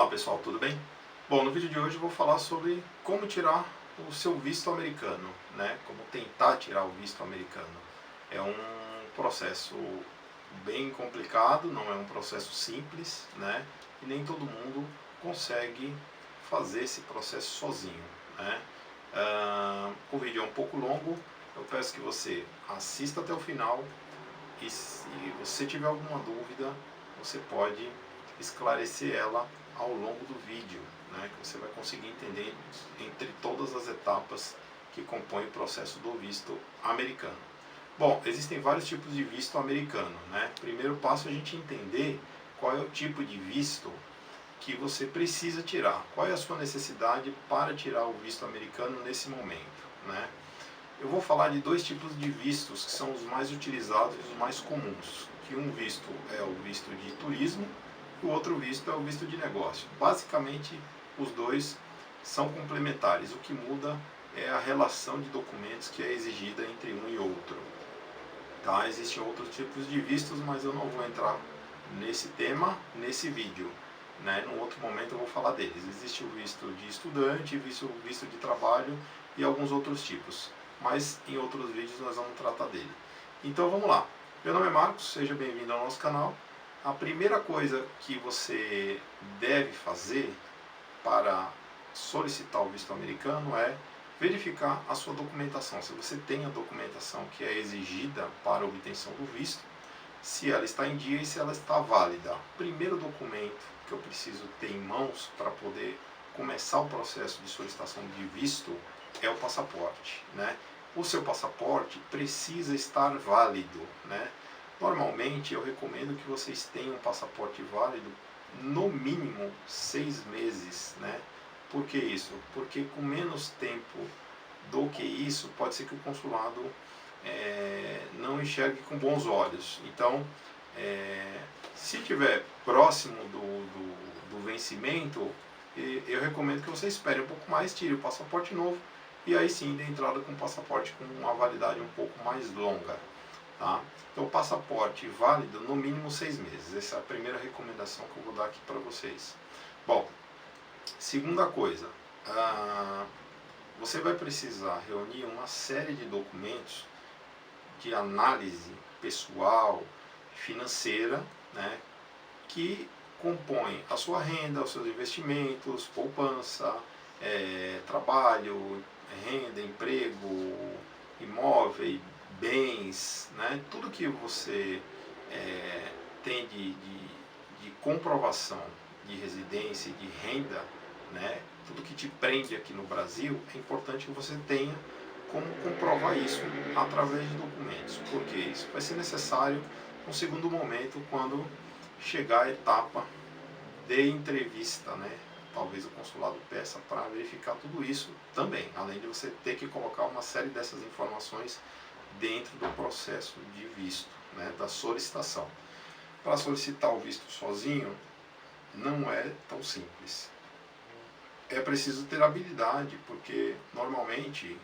Olá pessoal, tudo bem? Bom, no vídeo de hoje eu vou falar sobre como tirar o seu visto americano, né? Como tentar tirar o visto americano. É um processo bem complicado, não é um processo simples, né? E nem todo mundo consegue fazer esse processo sozinho, né? O vídeo é um pouco longo, eu peço que você assista até o final e se você tiver alguma dúvida, você pode esclarecer ela ao longo do vídeo, né, que você vai conseguir entender entre todas as etapas que compõem o processo do visto americano. Bom, existem vários tipos de visto americano, né? Primeiro passo é a gente entender qual é o tipo de visto que você precisa tirar, qual é a sua necessidade para tirar o visto americano nesse momento, né? Eu vou falar de dois tipos de vistos que são os mais utilizados e os mais comuns. Que um visto é o visto de turismo e o outro visto é o visto de negócio. Basicamente, os dois são complementares. O que muda é a relação de documentos que é exigida entre um e outro. Tá? Existem outros tipos de vistos, mas eu não vou entrar nesse tema, nesse vídeo. Né? Num outro momento eu vou falar deles. Existe o visto de estudante, o visto de trabalho e alguns outros tipos. Mas em outros vídeos nós vamos tratar dele. Então vamos lá. Meu nome é Marcos, seja bem-vindo ao nosso canal. A primeira coisa que você deve fazer para solicitar o visto americano é verificar a sua documentação. Se você tem a documentação que é exigida para a obtenção do visto, se ela está em dia e se ela está válida. O primeiro documento que eu preciso ter em mãos para poder começar o processo de solicitação de visto é o passaporte, né? O seu passaporte precisa estar válido, né? Normalmente eu recomendo que vocês tenham um passaporte válido no mínimo 6 meses, né? Por que isso? Porque com menos tempo do que isso, pode ser que o consulado não enxergue com bons olhos. Então, se tiver próximo do vencimento, eu recomendo que você espere um pouco mais, tire o passaporte novo e aí sim dê entrada com o passaporte com uma validade um pouco mais longa. Tá? Então, o passaporte válido no mínimo 6 meses. Essa é a primeira recomendação que eu vou dar aqui para vocês. Bom, segunda coisa, você vai precisar reunir uma série de documentos de análise pessoal, financeira, né, que compõem a sua renda, os seus investimentos, poupança, trabalho, renda, emprego, imóvel, bens, né, tudo que você tem de comprovação de residência e de renda, né, tudo que te prende aqui no Brasil, é importante que você tenha como comprovar isso através de documentos, porque isso vai ser necessário no segundo momento, quando chegar a etapa de entrevista, né? Talvez o consulado peça para verificar tudo isso também, além de você ter que colocar uma série dessas informações dentro do processo de visto, né? Da solicitação. Para solicitar o visto sozinho, não é tão simples. É preciso ter habilidade, porque normalmente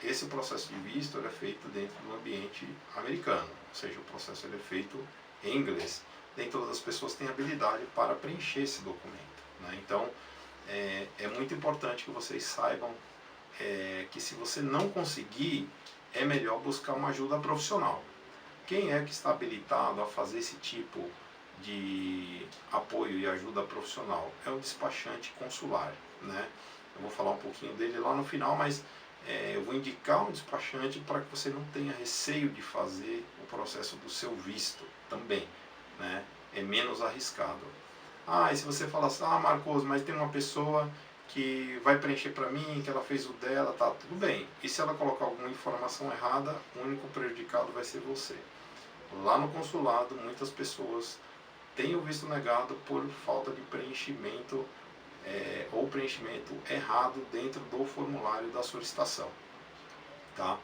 esse processo de visto é feito dentro do ambiente americano, ou seja, o processo é feito em inglês. Nem todas as pessoas têm habilidade para preencher esse documento, né? Então, é muito importante que vocês saibam que se você não conseguir, é melhor buscar uma ajuda profissional. Quem é que está habilitado a fazer esse tipo de apoio e ajuda profissional? É o despachante consular, né? Eu vou falar um pouquinho dele lá no final, mas eu vou indicar um despachante para que você não tenha receio de fazer o processo do seu visto também, né? É menos arriscado. E se você falar assim, Marcos, mas tem uma pessoa que vai preencher para mim, que ela fez o dela, tá, tudo bem. E se ela colocar alguma informação errada, o único prejudicado vai ser você. Lá no consulado, muitas pessoas têm o visto negado por falta de preenchimento ou preenchimento errado dentro do formulário da solicitação. Tá?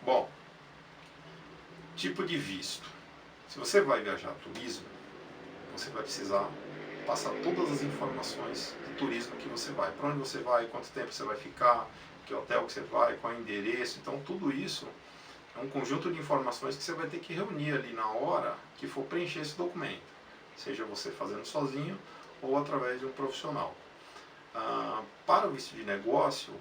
Bom, tipo de visto. Se você vai viajar a turismo, você vai precisar passar todas as informações do turismo que você vai. Para onde você vai, quanto tempo você vai ficar, que hotel que você vai, qual é o endereço. Então, tudo isso é um conjunto de informações que você vai ter que reunir ali na hora que for preencher esse documento. seja você fazendo sozinho ou através de um profissional. Para o visto de negócio,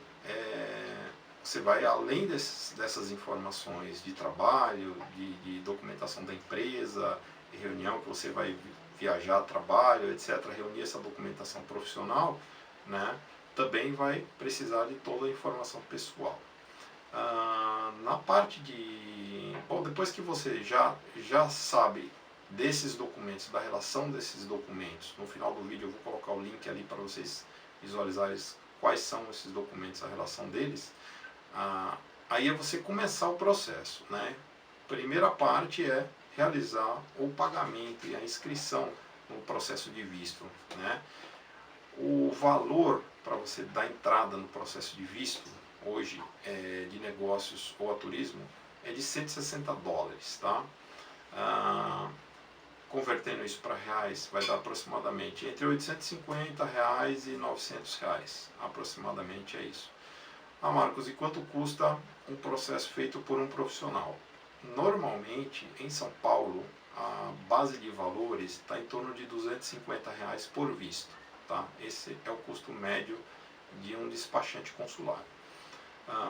você vai além dessas informações de trabalho, de documentação da empresa, de reunião que você vai viajar, trabalho, etc., reunir essa documentação profissional, né, também vai precisar de toda a informação pessoal. Na parte de... Bom, depois que você já sabe desses documentos, da relação desses documentos, no final do vídeo eu vou colocar o link ali para vocês visualizarem quais são esses documentos, a relação deles. Aí é você começar o processo, né? Primeira parte é realizar o pagamento e a inscrição no processo de visto, né? O valor para você dar entrada no processo de visto hoje de negócios ou a turismo é de $160, tá? Convertendo isso para reais vai dar aproximadamente entre R$850 e R$900, aproximadamente é isso. Marcos, e quanto custa um processo feito por um profissional? Normalmente, em São Paulo, a base de valores está em torno de R$250 por visto. Tá? Esse é o custo médio de um despachante consular.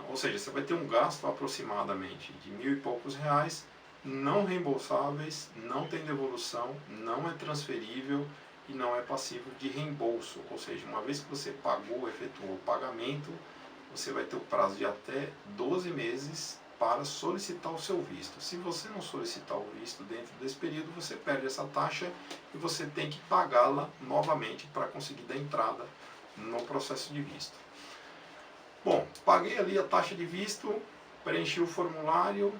Ou seja, você vai ter um gasto aproximadamente de R$1.000 e poucos, não reembolsáveis, não tem devolução, não é transferível e não é passível de reembolso. Ou seja, uma vez que você pagou, efetuou o pagamento, você vai ter o prazo de até 12 meses para solicitar o seu visto. Se você não solicitar o visto dentro desse período, você perde essa taxa e você tem que pagá-la novamente para conseguir dar entrada no processo de visto. Bom, paguei ali a taxa de visto, preenchi o formulário,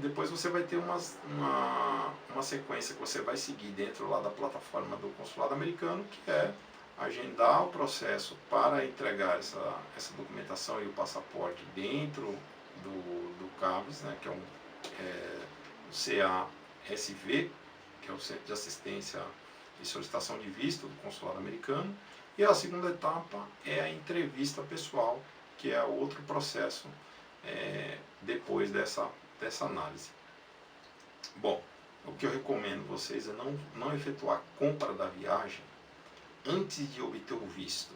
depois você vai ter uma sequência que você vai seguir dentro lá da plataforma do consulado americano, que é agendar o processo para entregar essa documentação e o passaporte dentro do CAVES, né, que é o CASV, que é o Centro de Assistência e Solicitação de Visto do consulado americano. E a segunda etapa é a entrevista pessoal, que é outro processo depois dessa análise. Bom, o que eu recomendo vocês é não efetuar a compra da viagem antes de obter o visto.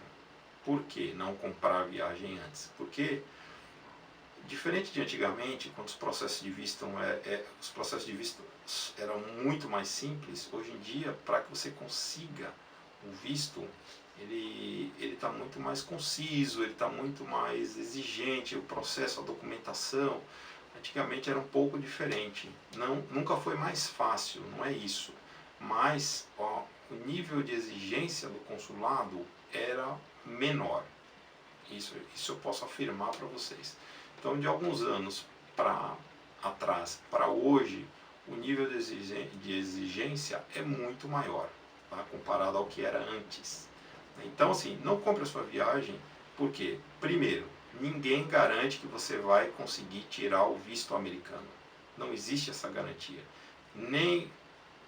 Por que não comprar a viagem antes? Porque, diferente de antigamente, quando os processos de visto eram muito mais simples, hoje em dia, para que você consiga o visto, ele está muito mais conciso, ele está muito mais exigente, o processo, a documentação, antigamente era um pouco diferente. Nunca foi mais fácil, não é isso. Mas o nível de exigência do consulado era menor. Isso eu posso afirmar para vocês. Então, de alguns anos para atrás, para hoje, o nível de exigência é muito maior, tá? Comparado ao que era antes. Então, assim, não compre a sua viagem, porque, primeiro, ninguém garante que você vai conseguir tirar o visto americano. Não existe essa garantia. Nem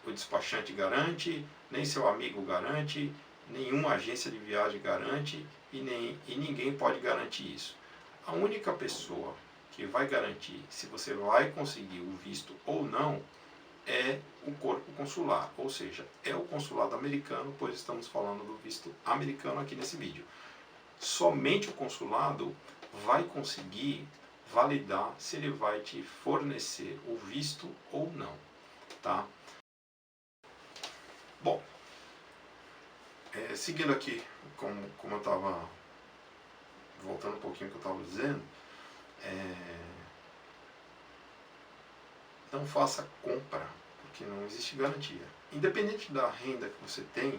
o despachante garante, nem seu amigo garante, nenhuma agência de viagem garante e ninguém pode garantir isso. A única pessoa que vai garantir se você vai conseguir o visto ou não é o corpo consular, ou seja, é o consulado americano, pois estamos falando do visto americano aqui nesse vídeo. Somente o consulado vai conseguir validar se ele vai te fornecer o visto ou não, tá? Bom, seguindo aqui, como eu estava voltando um pouquinho ao que eu estava dizendo, não faça compra, porque não existe garantia. Independente da renda que você tem,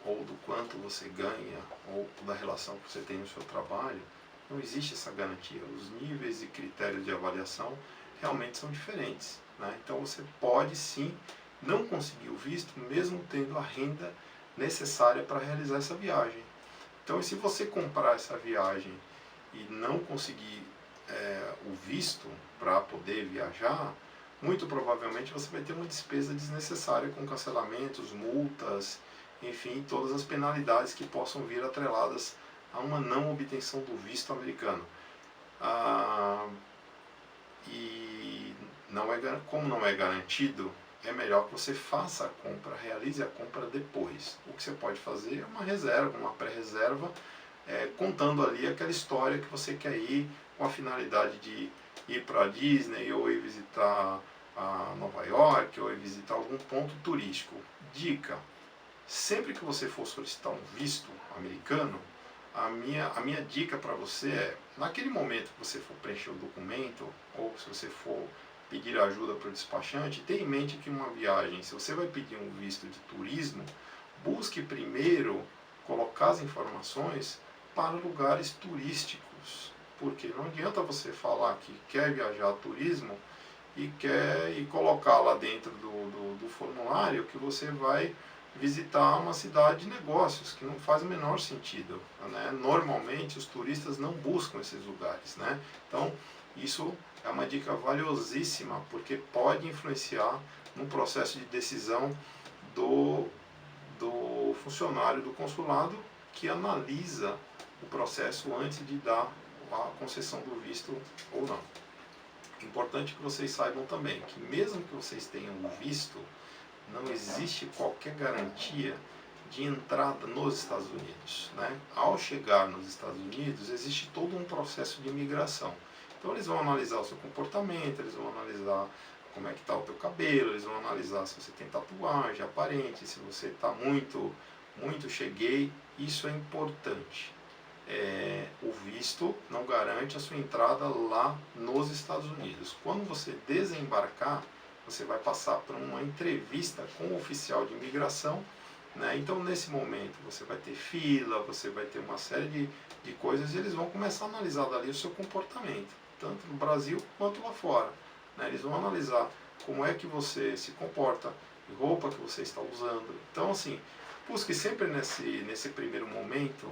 ou do quanto você ganha, ou da relação que você tem no seu trabalho, não existe essa garantia. Os níveis e critérios de avaliação realmente são diferentes, né? Então você pode sim não conseguir o visto, mesmo tendo a renda necessária para realizar essa viagem. Então, se você comprar essa viagem e não conseguir o visto para poder viajar, muito provavelmente você vai ter uma despesa desnecessária com cancelamentos, multas, enfim, todas as penalidades que possam vir atreladas a uma não obtenção do visto americano. E como não é garantido é melhor que você faça a compra, realize a compra depois. O que você pode fazer é uma reserva, uma pré-reserva, contando ali aquela história que você quer ir, com a finalidade de ir para a Disney, ou ir visitar a Nova York, ou ir visitar algum ponto turístico. Dica: sempre que você for solicitar um visto americano, a minha dica para você é, naquele momento que você for preencher o documento, ou se você for pedir ajuda para o despachante, tenha em mente que uma viagem, se você vai pedir um visto de turismo, busque primeiro colocar as informações para lugares turísticos, porque não adianta você falar que quer viajar a turismo e colocar lá dentro do formulário que você vai visitar uma cidade de negócios, que não faz o menor sentido, né? Normalmente os turistas não buscam esses lugares, né? Então isso é uma dica valiosíssima, porque pode influenciar no processo de decisão do funcionário do consulado, que analisa o processo antes de dar a concessão do visto ou não. Importante que vocês saibam também que mesmo que vocês tenham o visto, não existe qualquer garantia de entrada nos Estados Unidos, né? Ao chegar nos Estados Unidos, existe todo um processo de imigração. Então eles vão analisar o seu comportamento, eles vão analisar como é que está o teu cabelo, eles vão analisar se você tem tatuagem aparente, se você está muito cheguei. Isso é importante. O visto não garante a sua entrada lá nos Estados Unidos. Quando você desembarcar, você vai passar por uma entrevista com o oficial de imigração, né? Então nesse momento você vai ter fila, você vai ter uma série de coisas, e eles vão começar a analisar dali o seu comportamento, tanto no Brasil quanto lá fora, né? Eles vão analisar como é que você se comporta, que roupa que você está usando. Então assim, busque sempre nesse primeiro momento,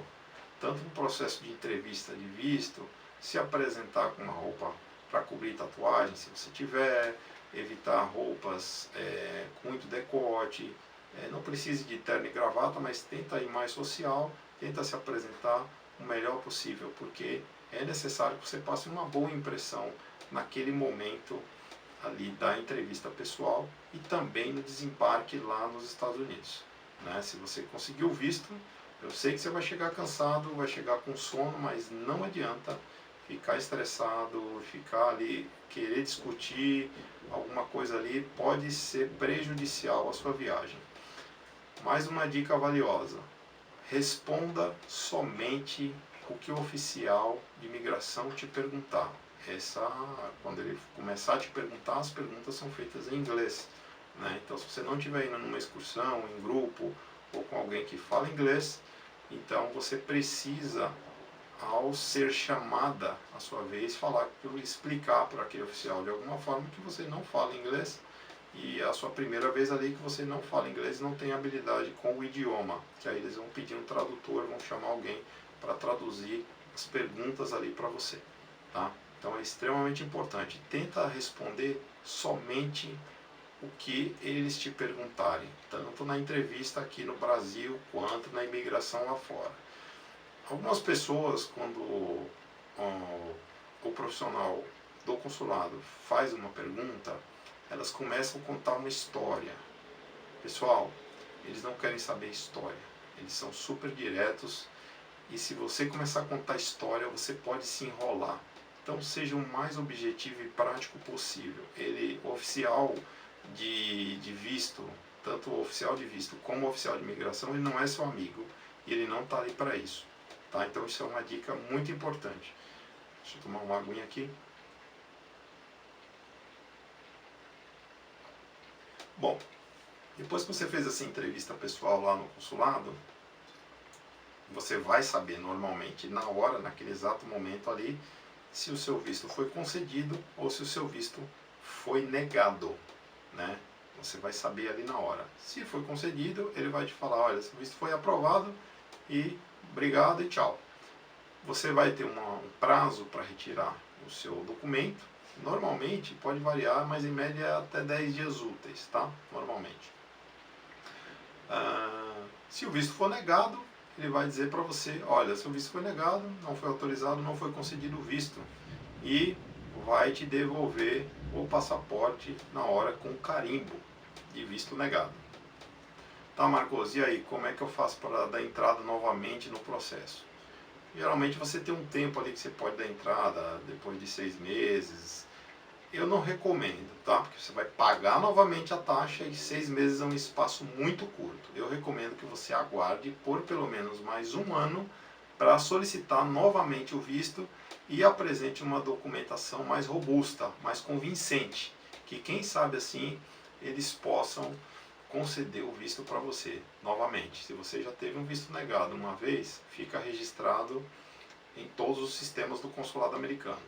tanto no processo de entrevista de visto, se apresentar com uma roupa para cobrir tatuagem, se você tiver, evitar roupas com muito decote, não precise de terno e gravata, mas tenta ir mais social, tenta se apresentar o melhor possível, porque é necessário que você passe uma boa impressão naquele momento ali da entrevista pessoal e também no desembarque lá nos Estados Unidos, né? Se você conseguiu o visto, eu sei que você vai chegar cansado, vai chegar com sono, mas não adianta ficar estressado, ficar ali, querer discutir alguma coisa ali, pode ser prejudicial à sua viagem. Mais uma dica valiosa: responda somente o que o oficial de imigração te perguntar. Quando ele começar a te perguntar, as perguntas são feitas em inglês, né? Então se você não estiver indo numa excursão, em grupo, ou com alguém que fala inglês, então você precisa, ao ser chamada a sua vez, explicar para aquele oficial de alguma forma que você não fala inglês, e a sua primeira vez ali que você não fala inglês, não tem habilidade com o idioma, que aí eles vão pedir um tradutor, vão chamar alguém para traduzir as perguntas ali para você, tá? Então é extremamente importante, tenta responder somente o que eles te perguntarem, tanto na entrevista aqui no Brasil quanto na imigração lá fora. Algumas pessoas, quando o profissional do consulado faz uma pergunta, elas começam a contar uma história. Pessoal, eles não querem saber história, eles são super diretos, e se você começar a contar história, você pode se enrolar. Então seja o mais objetivo e prático possível. O oficial de visto, tanto o oficial de visto como o oficial de imigração, ele não é seu amigo e ele não está ali para isso, tá? Então isso é uma dica muito importante. Deixa eu tomar uma aguinha aqui. Bom, depois que você fez essa entrevista pessoal lá no consulado, você vai saber normalmente na hora, naquele exato momento ali, se o seu visto foi concedido ou se o seu visto foi negado, né? Você vai saber ali na hora. Se foi concedido, ele vai te falar: olha, seu visto foi aprovado e obrigado e tchau. Você vai ter um prazo para retirar o seu documento. Normalmente pode variar, mas em média até 10 dias úteis, tá? Normalmente. Se o visto for negado, ele vai dizer para você: olha, seu visto foi negado, não foi autorizado, não foi concedido o visto, e vai te devolver o passaporte na hora com carimbo, de visto negado. Tá, Marcos, e aí, como é que eu faço para dar entrada novamente no processo? Geralmente você tem um tempo ali que você pode dar entrada, depois de 6 meses. Eu não recomendo, tá? Porque você vai pagar novamente a taxa e 6 meses é um espaço muito curto. Eu recomendo que você aguarde por pelo menos mais um ano para solicitar novamente o visto e apresente uma documentação mais robusta, mais convincente, que quem sabe assim eles possam conceder o visto para você novamente. Se você já teve um visto negado uma vez, fica registrado em todos os sistemas do consulado americano.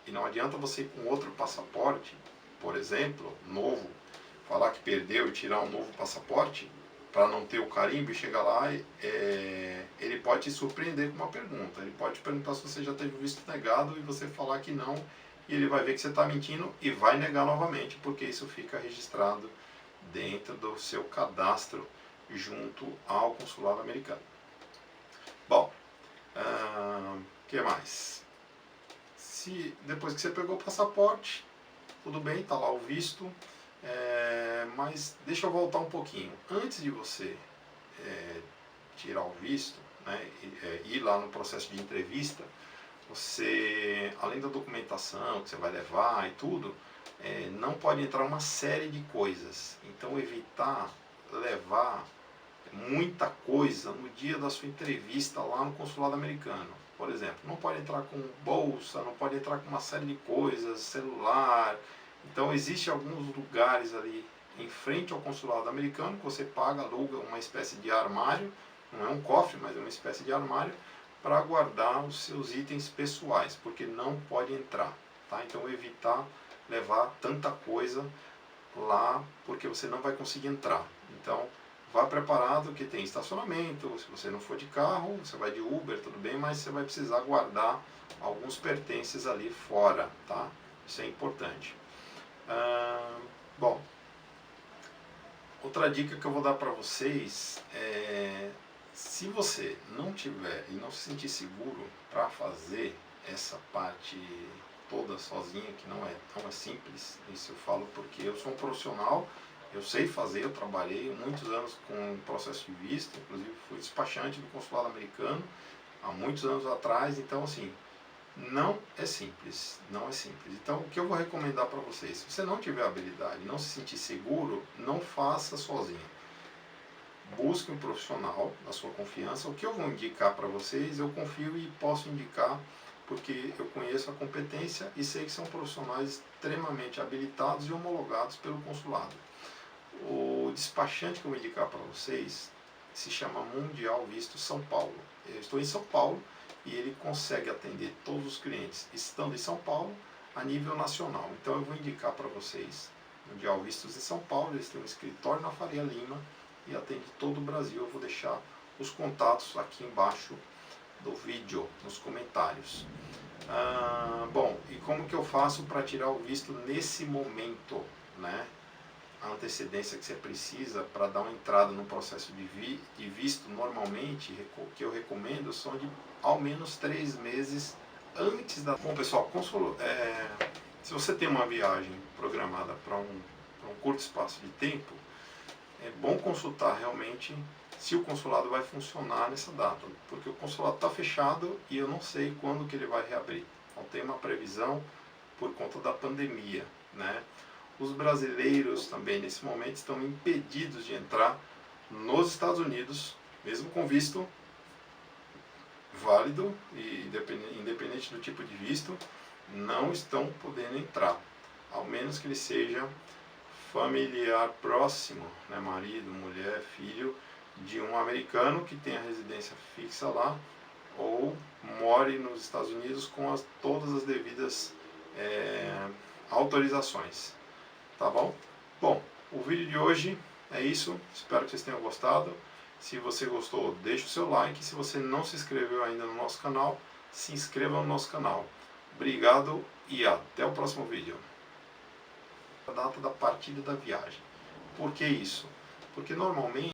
E não adianta você ir com outro passaporte, por exemplo, novo, falar que perdeu e tirar um novo passaporte para não ter o carimbo e chegar lá, ele pode te surpreender com uma pergunta. Ele pode te perguntar se você já teve visto negado e você falar que não, e ele vai ver que você está mentindo e vai negar novamente, porque isso fica registrado dentro do seu cadastro junto ao consulado americano. Bom, que mais? Se depois que você pegou o passaporte, tudo bem, está lá o visto, mas deixa eu voltar um pouquinho. Antes de você tirar o visto, né, ir lá no processo de entrevista, você, além da documentação que você vai levar e tudo, não pode entrar uma série de coisas. Então evitar levar muita coisa no dia da sua entrevista lá no consulado americano. Por exemplo, não pode entrar com bolsa, não pode entrar com uma série de coisas, celular. Então existem alguns lugares ali em frente ao consulado americano que você paga, aluga uma espécie de armário, não é um cofre, mas é uma espécie de armário, para guardar os seus itens pessoais, porque não pode entrar. Tá? Então evitar levar tanta coisa lá, porque você não vai conseguir entrar. Então vá preparado que tem estacionamento, se você não for de carro, você vai de Uber, tudo bem, mas você vai precisar guardar alguns pertences ali fora, tá? Isso é importante. Bom, outra dica que eu vou dar para vocês é, se você não tiver e não se sentir seguro para fazer essa parte toda sozinha, que não é simples, isso eu falo porque eu sou um profissional, eu sei fazer, eu trabalhei muitos anos com processo de visto, inclusive fui despachante do consulado americano há muitos anos atrás, então assim, não é simples, não é simples. Então o que eu vou recomendar para vocês, se você não tiver habilidade, não se sentir seguro, não faça sozinho. Busque um profissional da sua confiança. O que eu vou indicar para vocês, eu confio e posso indicar porque eu conheço a competência e sei que são profissionais extremamente habilitados e homologados pelo consulado. O despachante que eu vou indicar para vocês se chama Mundial Visto São Paulo. Eu estou em São Paulo e ele consegue atender todos os clientes estando em São Paulo a nível nacional. Então eu vou indicar para vocês Mundial Vistos em São Paulo. Eles têm um escritório na Faria Lima e atende todo o Brasil. Eu vou deixar os contatos aqui embaixo do vídeo, nos comentários. Bom, e como que eu faço para tirar o visto nesse momento, né? A antecedência que você precisa para dar uma entrada no processo de visto, normalmente, que eu recomendo, são de ao menos 3 meses antes da... Bom, pessoal, se você tem uma viagem programada para um curto espaço de tempo, é bom consultar realmente se o consulado vai funcionar nessa data, porque o consulado está fechado e eu não sei quando que ele vai reabrir. Não tem uma previsão por conta da pandemia, né? Os brasileiros também nesse momento estão impedidos de entrar nos Estados Unidos, mesmo com visto válido e independente do tipo de visto, não estão podendo entrar, ao menos que ele seja familiar próximo, né, marido, mulher, filho de um americano que tenha residência fixa lá ou more nos Estados Unidos com todas as devidas autorizações. Tá bom? Bom, o vídeo de hoje é isso. Espero que vocês tenham gostado. Se você gostou, deixe o seu like. Se você não se inscreveu ainda no nosso canal, se inscreva no nosso canal. Obrigado e até o próximo vídeo. A data da partida da viagem. Por que isso? Porque normalmente